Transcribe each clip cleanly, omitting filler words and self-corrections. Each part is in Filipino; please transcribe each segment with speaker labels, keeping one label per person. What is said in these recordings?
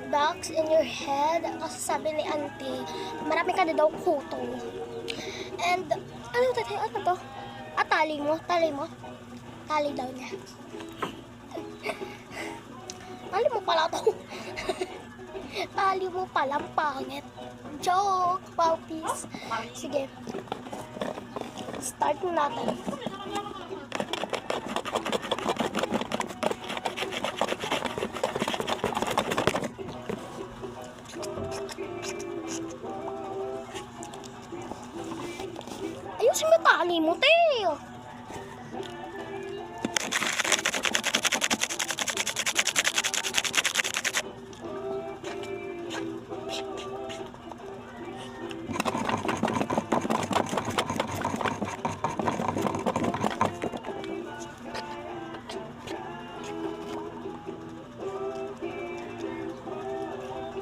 Speaker 1: ducks in your head. Kasi sabi ni auntie, marami ka na daw kuto. And, ano to? Tali mo. Tali daw niya. Tali mo pala to. Tali mo palang pangit. Joke, puppies. Sige. Start natin. Ayusin mo tali mo, Teo.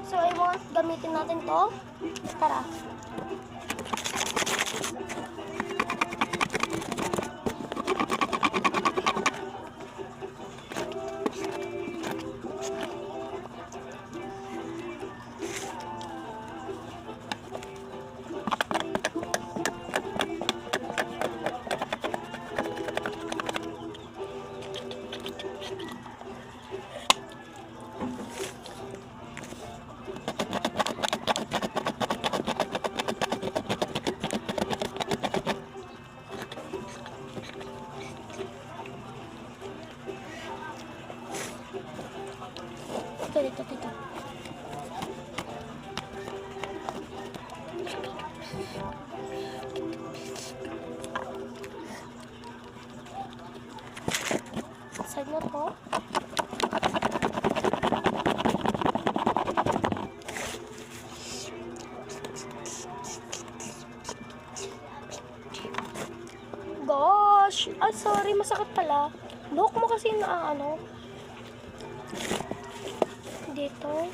Speaker 1: So, I want gamitin natin to. Tara. Dito. Side mo to. Gosh! Sorry, masakit pala. Buhok mo kasi na ano. Dito.